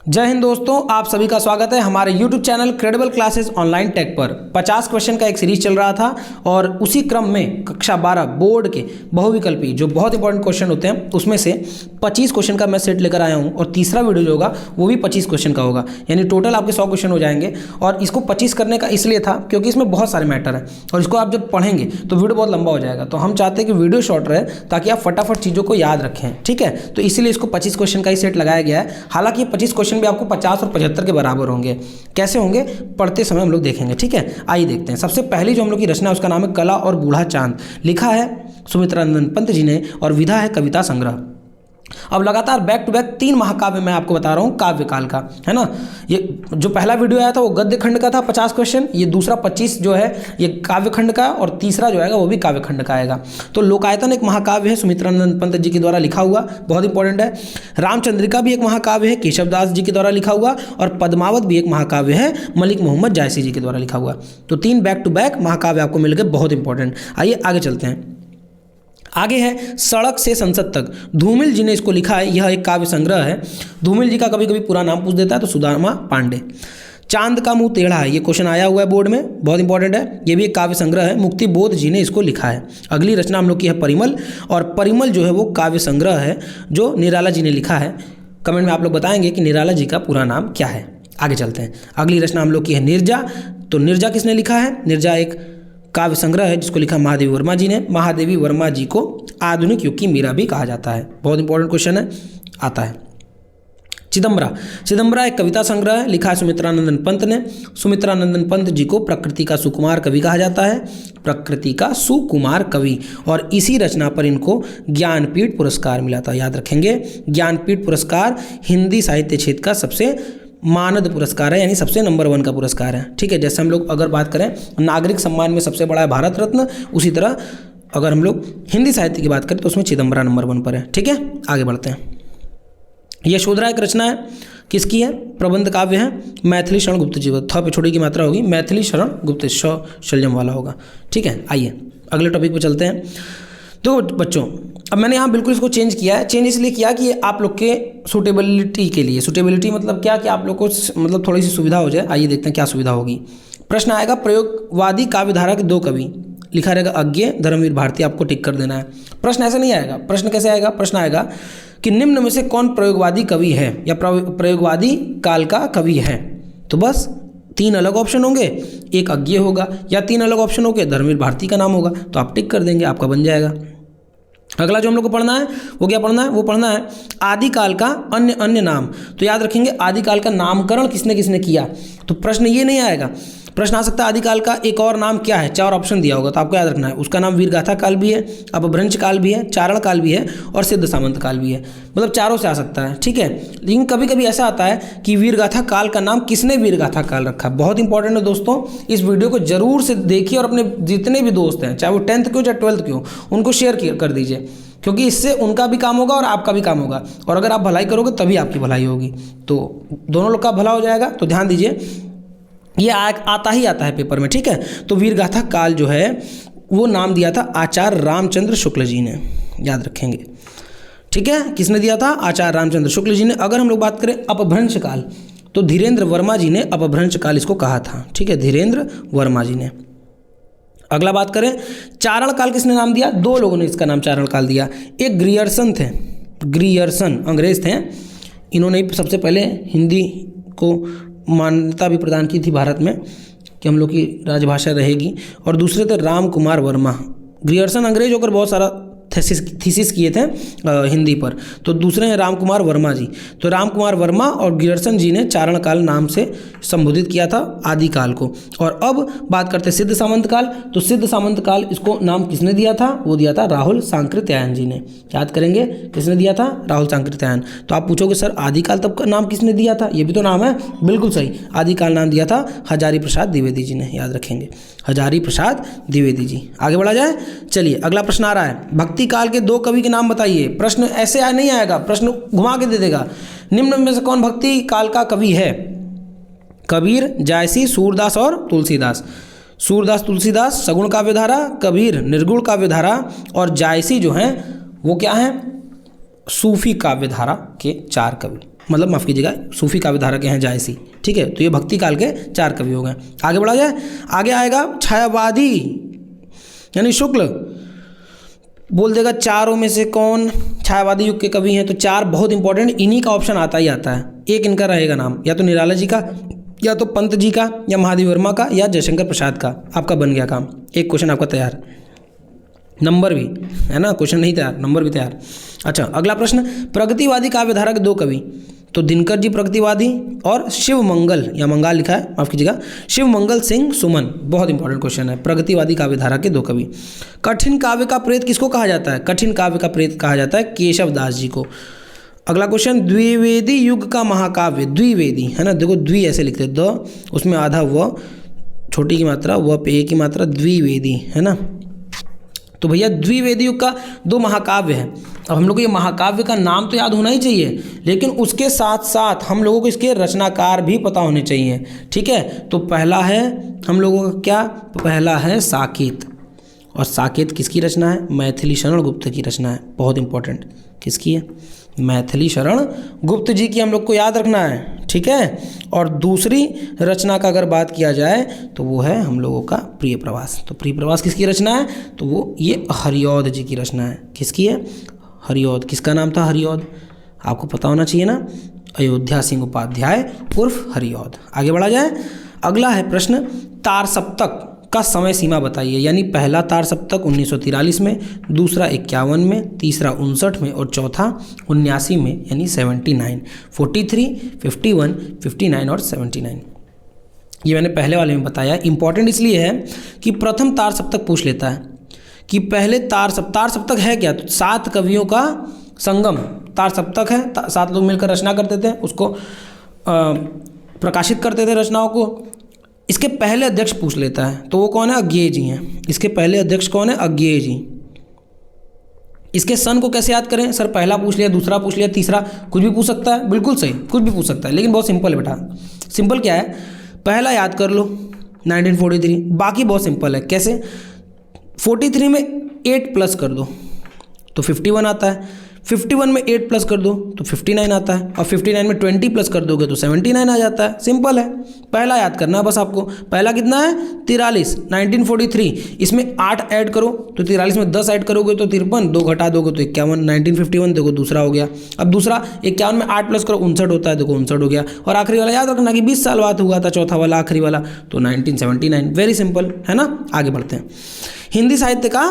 जय हिंद दोस्तों, आप सभी का स्वागत है हमारे YouTube channel credible classes online tech पर। 50 क्वेश्चन का एक सीरीज चल रहा था और उसी क्रम में कक्षा 12 बोर्ड के बहुविकल्पी जो बहुत इंपॉर्टेंट क्वेश्चन होते हैं उसमें से 25 क्वेश्चन का मैं सेट लेकर आया हूं और तीसरा वीडियो जो होगा वो भी 25 क्वेश्चन का होगा, यानी टोटल आपके 100 क्वेश्चन हो जाएंगे। और इसको 25 करने का इसलिए था क्योंकि इसमें बहुत सारे मैटर हैं और इसको आप जब पढ़ेंगे तो वीडियो बहुत लंबा हो जाएगा, तो हम चाहते हैं कि वीडियो शॉर्ट रहे ताकि आप फटाफट चीज़ों को याद रखें। ठीक है, तो इसीलिए इसको 25 क्वेश्चन का ही सेट लगाया गया है। हालांकि 25 क्वेश्चन भी आपको 50 और 75 के बराबर होंगे। कैसे होंगे पढ़ते समय हम लोग देखेंगे। ठीक है, आइए देखते हैं। सबसे पहली जो हम लोग की रचना है उसका नाम है कला और बूढ़ा चांद। लिखा है सुमित्रानंदन पंत जी ने और विधा है कविता संग्रह। अब लगातार बैक टू बैक 3 महाकाव्य मैं आपको बता रहा हूँ काव्य काल का, है ना। ये जो पहला वीडियो आया था वो गद्य खंड का था 50 क्वेश्चन, ये दूसरा 25 जो है ये काव्य खंड का और तीसरा जो आएगा वो भी काव्य खंड का आएगा। तो लोकायतन एक महाकाव्य है सुमित्रानंद पंत जी के द्वारा लिखा हुआ, बहुत इंपॉर्टेंट है। रामचंद्रिका भी एक महाकाव्य है केशवदास जी के द्वारा लिखा हुआ और पद्मावत भी एक महाकाव्य है मलिक मोहम्मद जायसी जी के द्वारा लिखा हुआ। तो 3 बैक टू बैक महाकाव्य आपको मिल गए, बहुत इंपॉर्टेंट। आइए आगे चलते हैं। आगे है सड़क से संसद तक। धूमिल जी ने इसको लिखा है, यह एक काव्य संग्रह है। धूमिल जी का कभी कभी पूरा नाम पूछ देता है तो सुदामा पांडे। चांद का मुंह टेढ़ा है, ये क्वेश्चन आया हुआ है बोर्ड में, बहुत इंपॉर्टेंट है। ये भी एक काव्य संग्रह है, मुक्ति बोध जी ने इसको लिखा है। अगली रचना हम लोग की है परिमल, और परिमल जो है वो काव्य संग्रह है जो निराला जी ने लिखा है। कमेंट में आप लोग बताएंगे कि निराला जी का पूरा नाम क्या है। आगे चलते हैं। अगली रचना हम लोग की है निर्जा। तो निर्जा किसने लिखा है? निर्जा एक काव्य संग्रह है जिसको लिखा महादेवी वर्मा जी ने। महादेवी वर्मा जी को आधुनिक युग की मीरा भी कहा जाता है, बहुत इंपॉर्टेंट क्वेश्चन है, आता है। चिदम्बरा। चिदम्बरा एक कविता संग्रह है, लिखा है सुमित्रानंदन पंत ने। सुमित्रानंदन पंत जी को प्रकृति का सुकुमार कवि कहा जाता है, प्रकृति का सुकुमार कवि। और इसी रचना पर इनको ज्ञानपीठ पुरस्कार मिला था, याद रखेंगे। ज्ञानपीठ पुरस्कार हिंदी साहित्य क्षेत्र का सबसे मानद पुरस्कार है, यानी सबसे नंबर 1 का पुरस्कार है। ठीक है, जैसे हम लोग अगर बात करें नागरिक सम्मान में सबसे बड़ा है भारत रत्न, उसी तरह अगर हम लोग हिंदी साहित्य की बात करें तो उसमें चिदम्बरा नंबर 1 पर है। ठीक है, आगे बढ़ते हैं। यशोधरा एक रचना है, किसकी है? प्रबंध काव्य है, मैथिली शरण गुप्त जी। थ पे छोटी की मात्रा होगी, मैथिली शरण गुप्त, शल्यम वाला होगा। ठीक है, आइए अगले टॉपिक पर चलते हैं। तो बच्चों अब मैंने यहाँ बिल्कुल इसको चेंज किया है। चेंज इसलिए किया कि आप लोग के सूटेबिलिटी के लिए। सूटेबिलिटी मतलब क्या कि आप लोग को मतलब थोड़ी सी सुविधा हो जाए। आइए देखते हैं क्या सुविधा होगी। प्रश्न आएगा प्रयोगवादी काव्यधारा के 2 कवि। लिखा रहेगा अज्ञे धर्मवीर भारती, आपको टिक कर देना है। प्रश्न ऐसे नहीं आएगा। प्रश्न कैसे आएगा? प्रश्न आएगा कि निम्न में से कौन प्रयोगवादी कवि है या प्रयोगवादी काल का कवि है। तो बस 3 अलग ऑप्शन होंगे, एक अज्ञे होगा या 3 अलग ऑप्शन होंगे, धर्मवीर भारती का नाम होगा, तो आप टिक कर देंगे, आपका बन जाएगा। अगला जो हम लोग को पढ़ना है वो क्या पढ़ना है? वो पढ़ना है आदिकाल का अन्य अन्य नाम। तो याद रखेंगे आदिकाल का नामकरण किसने किसने किया। तो प्रश्न ये नहीं आएगा, प्रश्न आ सकता है आदिकाल का एक और नाम क्या है। 4 ऑप्शन दिया होगा तो आपको याद रखना है। उसका नाम वीरगाथा काल भी है, अपभ्रंश काल भी है, चारण काल भी है और सिद्ध सामंत काल भी है। मतलब चारों से आ सकता है। ठीक है, लेकिन कभी कभी ऐसा आता है कि वीरगाथा काल का नाम किसने वीरगाथा काल रखा। बहुत इंपॉर्टेंट है दोस्तों, इस वीडियो को जरूर से देखिए और अपने जितने भी दोस्त हैं, चाहे वो 10th के हो चाहे 12th के हो, उनको शेयर कर दीजिए, क्योंकि इससे उनका भी काम होगा और आपका भी काम होगा। और अगर आप भलाई करोगे तभी आपकी भलाई होगी, तो दोनों लोग का भला हो जाएगा। तो ध्यान दीजिए, ये आता ही आता है पेपर में। ठीक है, तो वीरगाथा काल जो है वो नाम दिया था आचार्य रामचंद्र शुक्ल जी ने, याद रखेंगे। ठीक है, किसने दिया था? आचार्य रामचंद्र शुक्ल जी ने। अगर हम लोग बात करें अपभ्रंश काल तो धीरेन्द्र वर्मा जी ने अपभ्रंश काल इसको कहा था। ठीक है, धीरेन्द्र वर्मा जी ने। अगला बात करें चारण काल, किसने नाम दिया? 2 लोगों ने इसका नाम चारण काल दिया। एक ग्रियर्सन थे, ग्रियर्सन अंग्रेज थे, इन्होंने सबसे पहले हिंदी को मान्यता भी प्रदान की थी भारत में कि हम लोग की राजभाषा रहेगी। और दूसरे थे राम कुमार वर्मा। ग्रियर्सन अंग्रेज होकर बहुत सारा थीसिस किए थे हिंदी पर। तो दूसरे हैं राम कुमार वर्मा जी। तो राम कुमार वर्मा और ग्रियर्सन जी ने चारण काल नाम से संबोधित किया था आदिकाल को। और अब बात करते हैं सिद्ध सामंत काल। तो सिद्ध सामंत काल इसको नाम किसने दिया था? वो दिया था राहुल सांकृत्यायन जी ने। याद करेंगे किसने दिया था? राहुल सांकृत्यायन। तो आप पूछोगे सर आदिकाल तब का नाम किसने दिया था? ये भी तो नाम है, बिल्कुल सही। आदिकाल नाम दिया था हजारी प्रसाद द्विवेदी जी ने, याद रखेंगे, हजारी प्रसाद द्विवेदी जी। आगे बढ़ा जाए, चलिए अगला प्रश्न आ रहा है भक्ति काल के 2 कवि के नाम बताइए। प्रश्न ऐसे नहीं आएगा, प्रश्न घुमा के दे देगा। निम्न में से कौन भक्ति काल का कवि है? कबीर, जायसी, सूरदास और तुलसीदास। सूरदास तुलसीदास सगुण काव्यधारा, कबीर निर्गुण काव्यधारा और जायसी जो हैं वो क्या हैं? सूफी काव्यधारा के 4 कवि। मतलब माफ़ कीजिएगा सूफी काव्यधारा के हैं जायसी, ठीक है। तो ये भक्ति काल के 4 कवि हो गए। आगे बढ़ा जाए, आगे आएगा छायावादी यानी शुक्ल। बोल देगा चारों में से कौन छायावादी युग के कवि हैं, तो 4 बहुत इंपॉर्टेंट, इन्हीं का ऑप्शन आता ही आता है। एक इनका रहेगा नाम, या तो निराला जी का, या तो पंत जी का, या महादेव वर्मा का, या जयशंकर प्रसाद का। आपका बन गया काम, एक क्वेश्चन आपका तैयार, नंबर भी है ना, क्वेश्चन नहीं तैयार नंबर भी तैयार। अच्छा अगला प्रश्न, प्रगतिवादी काव्यधारा के 2 कवि, तो दिनकर जी प्रगतिवादी और शिव मंगल, या मंगाल लिखा है माफ़ कीजिएगा, शिव मंगल सिंह सुमन। बहुत इंपॉर्टेंट क्वेश्चन है, प्रगतिवादी काव्यधारा के 2 कवि। कठिन काव्य का प्रेत किसको कहा जाता है, कठिन काव्य का प्रेत कहा जाता है केशव दास जी को। अगला क्वेश्चन, द्विवेदी युग का महाकाव्य, द्विवेदी है ना, देखो द्वि ऐसे लिखते हैं, द उसमें आधा व छोटी की मात्रा, व पे ए की मात्रा, द्विवेदी है ना। तो भैया द्विवेदी युग का 2 महाकाव्य है। अब हम लोग को ये महाकाव्य का नाम तो याद होना ही चाहिए, लेकिन उसके साथ साथ हम लोगों को इसके रचनाकार भी पता होने चाहिए, ठीक है। तो पहला है हम लोगों का क्या, पहला है साकेत, और साकेत किसकी रचना है, मैथिली शरण गुप्त की रचना है। बहुत इंपॉर्टेंट, किसकी है, मैथिली शरण गुप्त जी की हम लोग को याद रखना है, ठीक है। और दूसरी रचना का अगर बात किया जाए तो वो है हम लोगों का प्रिय प्रवास। तो प्रिय प्रवास किसकी रचना है, तो वो ये हरिऔध जी की रचना है। किसकी है, हरिऔध। किसका नाम था हरिऔध, आपको पता होना चाहिए ना, अयोध्या सिंह उपाध्याय उर्फ हरिऔध। आगे बढ़ा जाए, अगला है प्रश्न, तार सप्तक का समय सीमा बताइए, यानी पहला तार सप्तक 1943 में, दूसरा 51 में, तीसरा 59 में, और चौथा 79 में, यानी 79, 43, 51, 59 और 79। ये मैंने पहले वाले में बताया। इंपॉर्टेंट इसलिए है कि प्रथम तार सप्तक पूछ लेता है कि पहले तार सप्तक है क्या, तो 7 कवियों का संगम तार सप्तक है। 7 लोग मिलकर रचना करते थे, उसको प्रकाशित करते थे रचनाओं को। इसके पहले अध्यक्ष पूछ लेता है, तो वो कौन है, अज्ञेय जी हैं। इसके पहले अध्यक्ष कौन है, अज्ञेय जी। इसके सन को कैसे याद करें, सर पहला पूछ लिया, दूसरा पूछ लिया, तीसरा, कुछ भी पूछ सकता है, बिल्कुल सही, कुछ भी पूछ सकता है, लेकिन बहुत सिंपल है बेटा। सिंपल क्या है, पहला याद कर लो 1943, बाकी बहुत सिंपल है। कैसे, 43 में 8 प्लस कर दो तो 51 आता है, 51 में 8 प्लस कर दो तो 59 आता है, और 59 में 20 प्लस कर दोगे तो 79 आ जाता है। सिंपल है, पहला याद करना है बस आपको। पहला कितना है, 43, 1943, इसमें 8 ऐड करो तो 43 में 10 ऐड करोगे तो 53, 2 घटा दोगे तो 51, 1951 देखो दूसरा हो गया। अब दूसरा 51 में 8 प्लस करो 59 होता है, देखो 59 हो गया। और आखिरी वाला याद रखना कि 20 साल बाद हुआ था चौथा वाला आखिरी वाला, तो 1979। वेरी सिंपल है ना। आगे बढ़ते हैं, हिंदी साहित्य का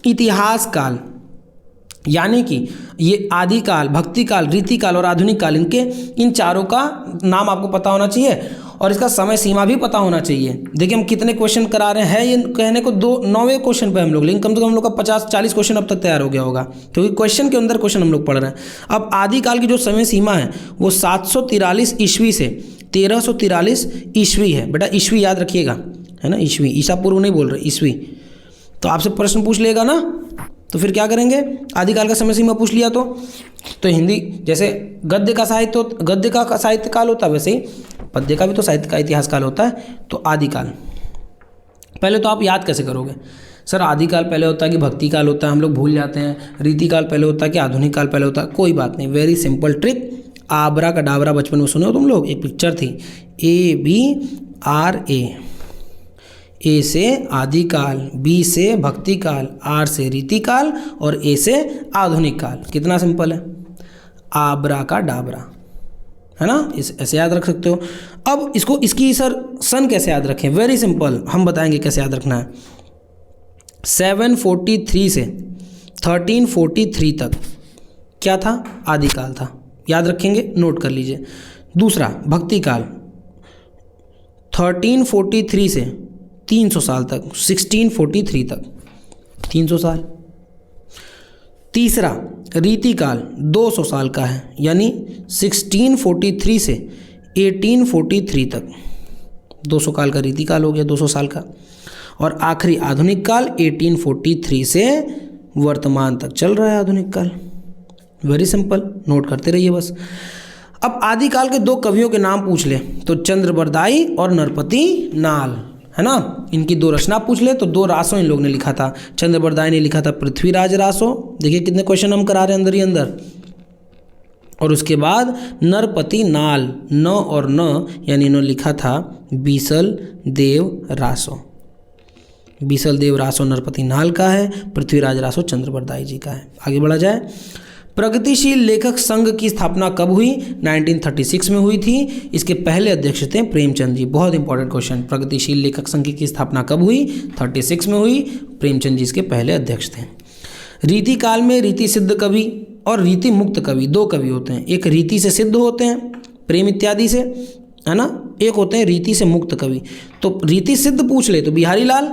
इतिहास काल, यानी कि ये आदिकाल, भक्ति काल, रीति काल और आधुनिक काल, इन चारों का नाम आपको पता होना चाहिए और इसका समय सीमा भी पता होना चाहिए। देखिए हम कितने क्वेश्चन करा रहे हैं, ये कहने को 9वें क्वेश्चन पे हम लोग, लेकिन कम से कम हम लोग का 50-40 क्वेश्चन अब तक तैयार हो गया होगा, क्योंकि क्वेश्चन के अंदर क्वेश्चन हम लोग पढ़ रहे हैं। अब आदिकाल की जो समय सीमा है वो 743 ईस्वी से 1343 ईस्वी है। बेटा ईस्वी याद रखिएगा, है ना, ईस्वी, ईसा पूर्व नहीं बोल रहे, ईस्वी। तो आपसे प्रश्न पूछ लेगा ना, तो फिर क्या करेंगे, आदिकाल का समय सीमा पूछ लिया तो हिंदी जैसे गद्य का साहित्य काल होता है, वैसे ही पद्य का भी तो साहित्य का इतिहास काल होता है। तो आदिकाल पहले तो आप याद कैसे करोगे, सर आदिकाल पहले होता है कि भक्ति काल होता है, हम लोग भूल जाते हैं। रीति काल पहले होता है कि आधुनिक काल पहले होता है, कोई बात नहीं, वेरी सिंपल ट्रिक। आबरा का डाबरा बचपन में सुने हो तुम लोग, एक पिक्चर थी ABRA, ए से आदिकाल, बी से भक्ति काल, आर से रीति काल और ए से आधुनिक काल। कितना सिंपल है, आबरा का डाबरा, है ना, ऐसे याद रख सकते हो। अब इसकी सर सन कैसे याद रखें, वेरी सिंपल, हम बताएंगे कैसे याद रखना है। 743 से 1343 तक क्या था, आदिकाल था, याद रखेंगे, नोट कर लीजिए। दूसरा भक्ति काल 1343 से 300 साल तक, 1643 तक 300 साल। तीसरा रीति काल 200 साल का है, यानी 1643 से 1843 तक 200 काल का रीति काल हो गया, 200 साल का। और आखिरी आधुनिक काल 1843 से वर्तमान तक चल रहा है आधुनिक काल। वेरी सिंपल, नोट करते रहिए बस। अब आदिकाल के 2 कवियों के नाम पूछ ले तो चंद्रबरदाई और नरपति नाल, है ना, इनकी 2 रचना पूछ ले तो 2 रासों इन लोग ने लिखा था। चंद्रबरदाई ने लिखा था पृथ्वीराज रासो, देखिए कितने क्वेश्चन हम करा रहे हैं अंदर ही अंदर। और उसके बाद नरपति नाल, न और न यानी इन्होंने लिखा था बीसल देव रासो। बीसल देव रासो नरपति नाल का है, पृथ्वीराज रासो चंद्रबरदाई जी का है। आगे बढ़ा जाए। प्रगतिशील लेखक संघ की स्थापना कब हुई? 1936 में हुई थी। इसके पहले अध्यक्ष थे प्रेमचंद जी। बहुत इंपॉर्टेंट क्वेश्चन, प्रगतिशील लेखक संघ की स्थापना कब हुई? 36 में हुई। प्रेमचंद जी इसके पहले अध्यक्ष थे। रीति काल में रीति सिद्ध कवि और रीति मुक्त कवि दो कवि होते हैं। एक रीति से सिद्ध होते हैं प्रेम इत्यादि से, है ना, एक होते हैं रीति से मुक्त कवि। तो रीति सिद्ध पूछ ले तो बिहारी लाल,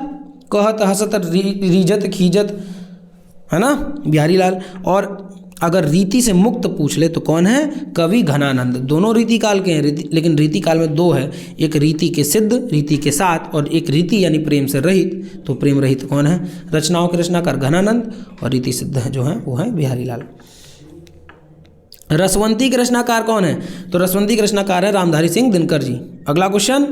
कहत हसत रीजत खीजत, है ना, बिहारी लाल। और अगर रीति से मुक्त पूछ ले तो कौन है? कवि घनानंद। दोनों रीति काल के हैं, लेकिन रीति काल में दो है, एक रीति के सिद्ध, रीति के साथ, और एक रीति यानी प्रेम से रहित। तो प्रेम रहित कौन है? रचनाओं के रचनाकार घनानंद, और रीति सिद्ध है जो है वो है बिहारी लाल। रसवंती के रचनाकार कौन है? तो रसवंती के रचनाकार है रामधारी सिंह दिनकर जी। अगला क्वेश्चन,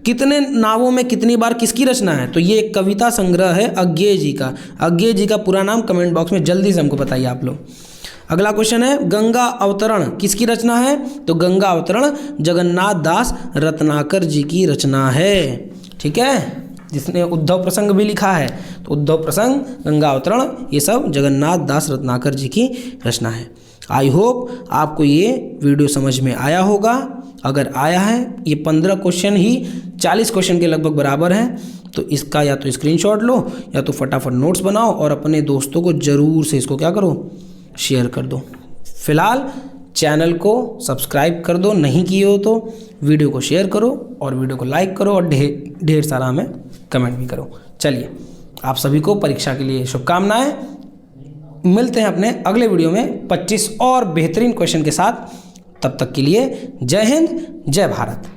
कितने नावों में कितनी बार किसकी रचना है? तो ये एक कविता संग्रह है अज्ञेय जी का। अज्ञेय जी का पूरा नाम कमेंट बॉक्स में जल्दी से हमको बताइए आप लोग। अगला क्वेश्चन है, गंगा अवतरण किसकी रचना है? तो गंगा अवतरण जगन्नाथ दास रत्नाकर जी की रचना है। ठीक है, जिसने उद्धव प्रसंग भी लिखा है, तो उद्धव प्रसंग, गंगा अवतरण, ये सब जगन्नाथ दास रत्नाकर जी की रचना है। आई होप आपको ये वीडियो समझ में आया होगा। अगर आया है, ये 15 क्वेश्चन ही 40 क्वेश्चन के लगभग बराबर हैं, तो इसका या तो स्क्रीनशॉट लो या तो फटाफट नोट्स बनाओ और अपने दोस्तों को ज़रूर से इसको क्या करो, शेयर कर दो। फिलहाल चैनल को सब्सक्राइब कर दो, नहीं किए हो तो वीडियो को शेयर करो और वीडियो को लाइक करो और ढेर सारा हमें कमेंट भी करो। चलिए, आप सभी को परीक्षा के लिए शुभकामनाएं। मिलते हैं अपने अगले वीडियो में 25 और बेहतरीन क्वेश्चन के साथ। तब तक के लिए जय हिंद, जय भारत।